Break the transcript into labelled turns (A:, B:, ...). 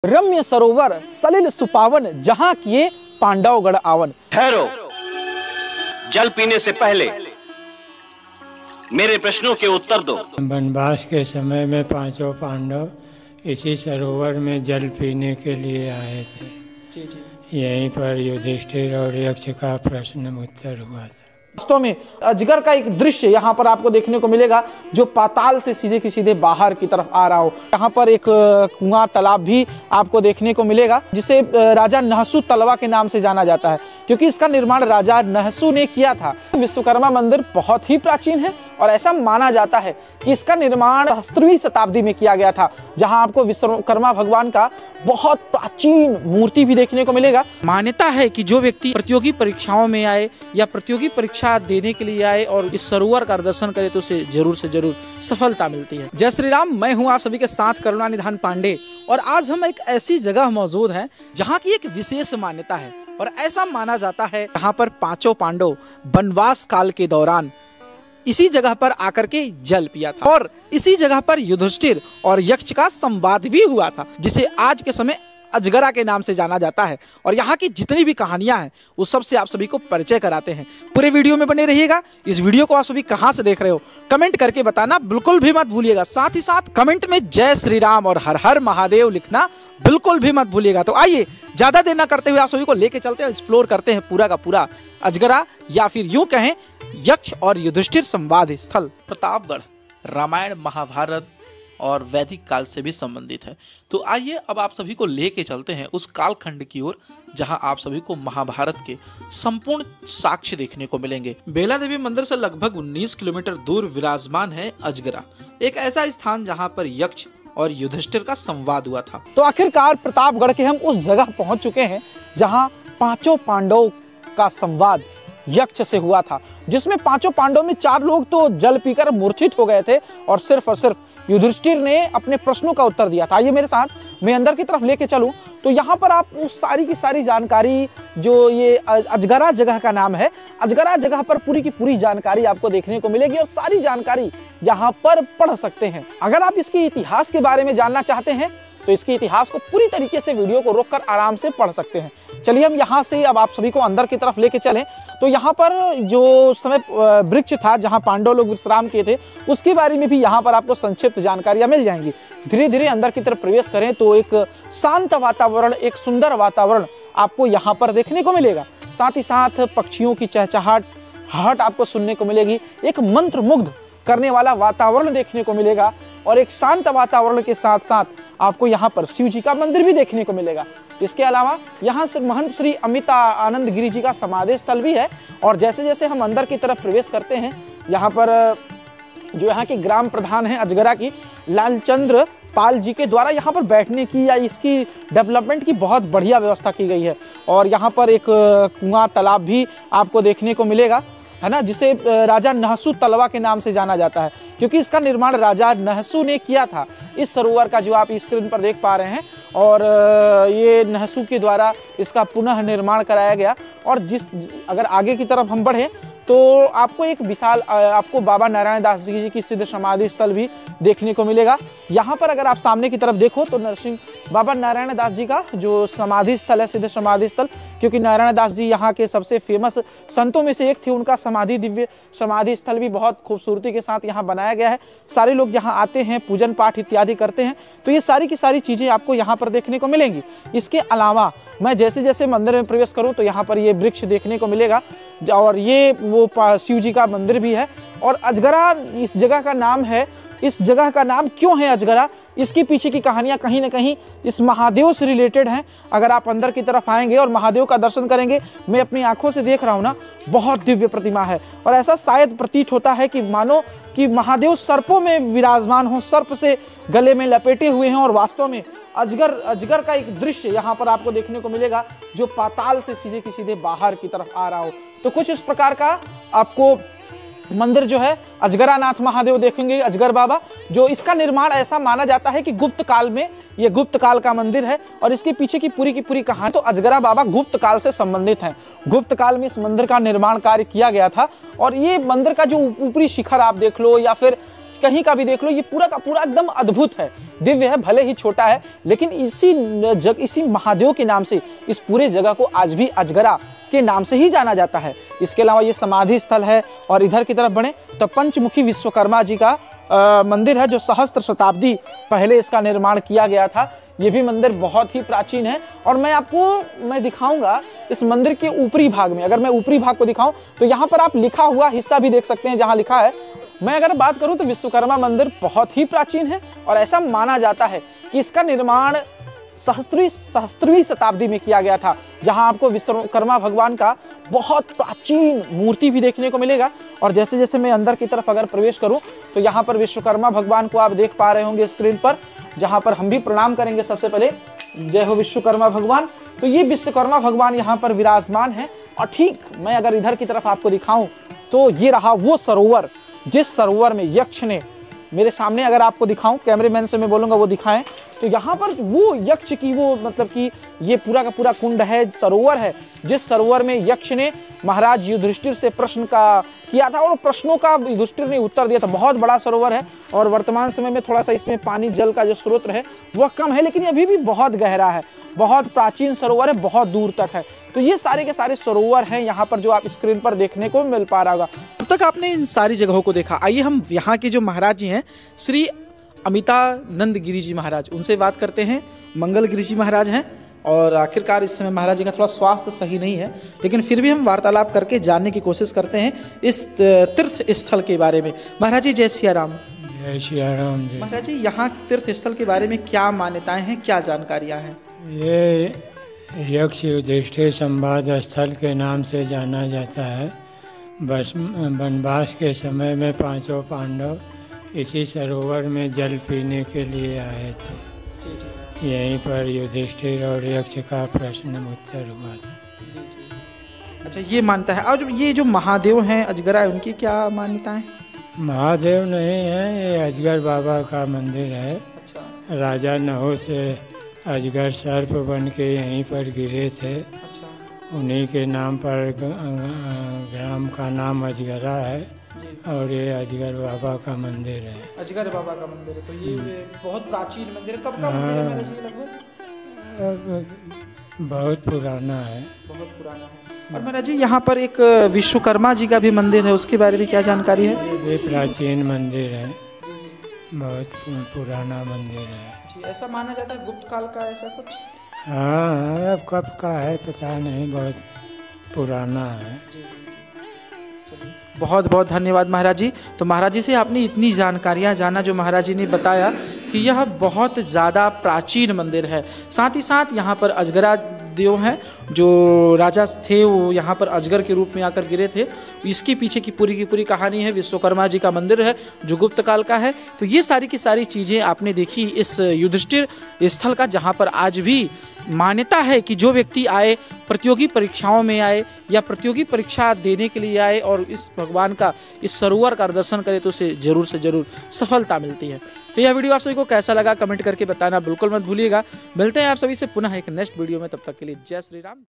A: रम्य सरोवर सलिल सुपावन जहाँ किए पांडवगढ़ आवन।
B: ठहरो, जल पीने से पहले मेरे प्रश्नों के उत्तर दो।
C: वनवास के समय में पांचों पांडव इसी सरोवर में जल पीने के लिए आए थे। यहीं पर युधिष्ठिर और यक्ष का प्रश्न उत्तर हुआ था।
A: वास्तव में अजगर का एक दृश्य यहाँ पर आपको देखने को मिलेगा जो पाताल से सीधे की सीधे बाहर की तरफ आ रहा हो। यहाँ पर एक कुआं तालाब भी आपको देखने को मिलेगा जिसे राजा नहसू तलवा के नाम से जाना जाता है, क्योंकि इसका निर्माण राजा नहसू ने किया था। विश्वकर्मा मंदिर बहुत ही प्राचीन है और ऐसा माना जाता है कि इसका निर्माण 17वीं शताब्दी में किया गया था, जहां आपको विश्वकर्मा भगवान का बहुत प्राचीन मूर्ति भी देखने को मिलेगा। मान्यता है कि जो व्यक्ति प्रतियोगी परीक्षाओं में आए या प्रतियोगी परीक्षा देने के लिए आए और इस सरोवर का दर्शन करे तो उसे जरूर से जरूर सफलता मिलती है। जय श्री राम, मैं हूं आप सभी के साथ करुणानिधान पांडे और आज हम एक ऐसी जगह मौजूद हैं जहां की एक विशेष मान्यता है और ऐसा माना जाता है यहाँ पर पांचों पांडव वनवास काल के दौरान इसी जगह पर आकर के जल पिया था और इसी जगह पर युधिष्ठिर और यक्ष का संवाद भी हुआ था, जिसे आज के समय अजगरा के नाम से जाना जाता है। और यहाँ की जितनी भी कहानियां हैं उस सब से आप सभी को परिचय कराते हैं। पूरे वीडियो में बने रहिएगा। इस वीडियो को आप सभी कहां से देख रहे हो कमेंट करके बताना बिल्कुल भी मत भूलिएगा। साथ ही साथ कमेंट में जय श्री राम और हर हर महादेव लिखना बिल्कुल भी मत भूलिएगा। तो आइए ज्यादा देर न करते हुए आप सभी को लेके चलते हैं, एक्सप्लोर करते हैं पूरा का पूरा अजगरा या फिर यूं कहें यक्ष और युधिष्ठिर संवाद स्थल। प्रतापगढ़ रामायण महाभारत और वैदिक काल से भी संबंधित है। तो आइए अब आप सभी को लेके चलते हैं उस कालखंड की ओर जहां आप सभी को महाभारत के संपूर्ण साक्ष्य देखने को मिलेंगे। बेला देवी मंदिर से लगभग 19 किलोमीटर दूर विराजमान है अजगरा, एक ऐसा स्थान जहां पर यक्ष और युधिष्ठिर का संवाद हुआ था। तो आखिरकार प्रतापगढ़ के हम उस जगह पहुंच चुके हैं जहां पांचों पांडवों का संवाद यक्ष से हुआ था, जिसमें पांचों पांडवों में 4 लोग तो जल पीकर मूर्छित हो गए थे और सिर्फ युधिष्ठिर ने अपने प्रश्नों का उत्तर दिया था। आइए मेरे साथ मैं अंदर की तरफ लेके चलूं तो यहाँ पर आप उस सारी की सारी जानकारी, जो ये अजगरा जगह का नाम है, अजगरा जगह पर पूरी की पूरी जानकारी आपको देखने को मिलेगी और सारी जानकारी यहाँ पर पढ़ सकते हैं। अगर आप इसके इतिहास के बारे में जानना चाहते हैं तो इसके इतिहास को पूरी तरीके से वीडियो को रोककर आराम से पढ़ सकते हैं। चलिए हम यहाँ से अब आप सभी को अंदर की तरफ लेके चलें। तो यहाँ पर जो समय वृक्ष था जहाँ पांडव लोग विश्राम किए थे उसके बारे में भी यहाँ पर आपको संक्षिप्त जानकारियां मिल जाएंगी। धीरे धीरे अंदर की तरफ प्रवेश करें तो एक शांत वातावरण, एक सुंदर वातावरण आपको यहाँ पर देखने को मिलेगा। साथ ही साथ पक्षियों की चहचहाहट आपको सुनने को मिलेगी। एक मंत्रमुग्ध करने वाला वातावरण देखने को मिलेगा और एक शांत वातावरण के साथ साथ आपको यहाँ पर शिव जी का मंदिर भी देखने को मिलेगा। इसके अलावा यहाँ से महंत श्री अमिता आनंद गिरी जी का समाधि स्थल भी है। और जैसे जैसे हम अंदर की तरफ प्रवेश करते हैं यहाँ पर जो यहाँ के ग्राम प्रधान है अजगरा की, लालचंद्र पाल जी के द्वारा यहाँ पर बैठने की या इसकी डेवलपमेंट की बहुत बढ़िया व्यवस्था की गई है। और यहाँ पर एक कुआं तालाब भी आपको देखने को मिलेगा, है ना, जिसे राजा नहसू तलवा के नाम से जाना जाता है, क्योंकि इसका निर्माण राजा नहसू ने किया था। इस सरोवर का जो आप स्क्रीन पर देख पा रहे हैं और ये नहसू के द्वारा इसका पुनः निर्माण कराया गया। और अगर आगे की तरफ हम बढ़े तो आपको एक विशाल आपको बाबा नारायण दास जी की सिद्ध समाधि स्थल भी देखने को मिलेगा। यहाँ पर अगर आप सामने की तरफ देखो तो बाबा नारायण दास जी का जो समाधि स्थल है, सिद्ध समाधि स्थल, क्योंकि नारायण दास जी यहाँ के सबसे फेमस संतों में से एक थे। उनका दिव्य समाधि स्थल भी बहुत खूबसूरती के साथ यहाँ बनाया गया है। सारे लोग यहाँ आते हैं, पूजन पाठ इत्यादि करते हैं। तो ये सारी की सारी चीजें आपको यहाँ पर देखने को मिलेंगी। इसके अलावा मैं जैसे जैसे मंदिर में प्रवेश करूं तो यहाँ पर ये वृक्ष देखने को मिलेगा और ये वो शिव जी का मंदिर भी है। और अजगरा इस जगह का नाम है। इस जगह का नाम क्यों है अजगरा, इसके पीछे की कहानियां कहीं ना कहीं इस महादेव से रिलेटेड हैं। अगर आप अंदर की तरफ आएंगे और महादेव का दर्शन करेंगे, मैं अपनी आंखों से देख रहा हूं ना, बहुत दिव्य प्रतिमा है और ऐसा शायद प्रतीत होता है कि मानो कि महादेव सर्पों में विराजमान हो, सर्प से गले में लपेटे हुए हैं। और वास्तव में अजगर का एक दृश्य यहाँ पर आपको देखने को मिलेगा जो पाताल से सीधे की सीधे बाहर की तरफ आ रहा हो। तो कुछ इस प्रकार का आपको मंदिर जो है अजगरानाथ महादेव देखेंगे, अजगर बाबा, जो इसका निर्माण ऐसा माना जाता है कि गुप्त काल में, ये गुप्त काल का मंदिर है और इसके पीछे की पूरी कहानी तो अजगरा बाबा गुप्त काल से संबंधित है। गुप्त काल में इस मंदिर का निर्माण कार्य किया गया था और ये मंदिर का जो ऊपरी शिखर आप देख लो या फिर कहीं का भी देख लो, ये पूरा का पूरा एकदम अद्भुत है, दिव्य है, भले ही छोटा है, लेकिन इसी महादेव के नाम से इस पूरे जगह को आज भी अजगरा के नाम से ही जाना जाता है। इसके अलावा ये समाधि स्थल है। और इधर की तरफ बढ़े तो पंचमुखी विश्वकर्मा जी का मंदिर है, जो सहस्त्र शताब्दी पहले इसका निर्माण किया गया था। ये भी मंदिर बहुत ही प्राचीन है। और मैं दिखाऊंगा इस मंदिर के ऊपरी भाग में। अगर मैं ऊपरी भाग को दिखाऊं तो यहाँ पर आप लिखा हुआ हिस्सा भी देख सकते हैं, जहाँ लिखा है। मैं अगर बात करूं तो विश्वकर्मा मंदिर बहुत ही प्राचीन है और ऐसा माना जाता है कि इसका निर्माण सहस्त्रवीं शताब्दी में किया गया था, जहां आपको विश्वकर्मा भगवान का बहुत प्राचीन मूर्ति भी देखने को मिलेगा। और जैसे जैसे मैं अंदर की तरफ अगर प्रवेश करूं तो यहाँ पर विश्वकर्मा भगवान को आप देख पा रहे होंगे स्क्रीन पर, जहां पर हम भी प्रणाम करेंगे सबसे पहले। जय हो विश्वकर्मा भगवान। तो ये विश्वकर्मा भगवान यहाँ पर विराजमान है। और ठीक मैं अगर इधर की तरफ आपको दिखाऊं तो ये रहा वो सरोवर, जिस सरोवर में यक्ष ने, मेरे सामने अगर आपको दिखाऊं, कैमरेमैन से मैं बोलूंगा वो दिखाएं, तो यहाँ पर वो यक्ष की वो मतलब कि ये पूरा का पूरा कुंड है, सरोवर है, जिस सरोवर में यक्ष ने महाराज युधिष्ठिर से प्रश्न का किया था और प्रश्नों का युधिष्ठिर ने उत्तर दिया था। बहुत बड़ा सरोवर है और वर्तमान समय में थोड़ा सा इसमें पानी जल का जो स्रोत है वह कम है, लेकिन अभी भी बहुत गहरा है, बहुत प्राचीन सरोवर है, बहुत दूर तक है। तो ये सारे के सारे सरोवर हैं यहाँ पर, जो आप स्क्रीन पर देखने को मिल पा रहा होगा। अब तक आपने इन सारी जगहों को देखा। आइए हम यहाँ के जो महाराज जी हैं, श्री अमितानंद गिरी जी महाराज, उनसे बात करते हैं। मंगल गिरी जी महाराज हैं और आखिरकार इस समय महाराज जी का थोड़ा स्वास्थ्य सही नहीं है, लेकिन फिर भी हम वार्तालाप करके जानने की कोशिश करते हैं इस तीर्थ स्थल के बारे में। महाराज जी जय सिया राम।
C: जय सिया राम जी।
A: महाराज जी यहाँ तीर्थ स्थल के बारे में क्या मान्यताएं हैं, क्या जानकारियाँ हैं?
C: ये यक्ष युधिष्ठिर संवाद स्थल के नाम से जाना जाता है। बस वनवास के समय में पांचों पांडव इसी सरोवर में जल पीने के लिए आए थे। यहीं पर युधिष्ठिर और यक्ष का प्रश्न उत्तर हुआ था।
A: अच्छा, ये मानता है। और ये जो महादेव हैं अजगरा, उनकी क्या मान्यताएं?
C: महादेव नहीं है, ये अजगर बाबा का मंदिर है।
A: अच्छा।
C: राजा नहुष से अजगर सर्प बन के यहीं पर गिरे थे।
A: अच्छा।
C: उन्हीं के नाम पर ग्राम का नाम अजगरा है और ये अजगर बाबा का मंदिर है।
A: अजगर बाबा का मंदिर है। तो ये बहुत प्राचीन मंदिर है। कब का मंदिर है महाराज जी? लगभग
C: बहुत पुराना है।
A: बहुत पुराना है। और महाराज जी यहाँ पर एक विश्वकर्मा जी का भी मंदिर है, उसके बारे में क्या जानकारी है?
C: ये प्राचीन मंदिर है, बहुत पुराना मंदिर है
A: जी। ऐसा माना जाता है गुप्त काल का, ऐसा कुछ?
C: हाँ, अब कब का है पता नहीं, बहुत पुराना है।
A: बहुत बहुत धन्यवाद महाराज जी। तो महाराज जी से आपने इतनी जानकारियाँ जाना, जो महाराज जी ने बताया कि यह बहुत ज़्यादा प्राचीन मंदिर है। साथ ही साथ यहाँ पर अजगरा देव हैं, जो राजा थे वो यहाँ पर अजगर के रूप में आकर गिरे थे। इसके पीछे की पूरी कहानी है। विश्वकर्मा जी का मंदिर है जो गुप्त काल का है। तो ये सारी की सारी चीज़ें आपने देखी इस युधिष्ठिर स्थल का, जहाँ पर आज भी मान्यता है कि जो व्यक्ति आए, प्रतियोगी परीक्षाओं में आए या प्रतियोगी परीक्षा देने के लिए आए और इस भगवान का, इस सरोवर का दर्शन करे, तो उसे जरूर से जरूर सफलता मिलती है। तो यह वीडियो आप सभी को कैसा लगा कमेंट करके बताना बिल्कुल मत भूलिएगा। मिलते हैं आप सभी से पुनः एक नेक्स्ट वीडियो में, तब तक के लिए जय श्री राम।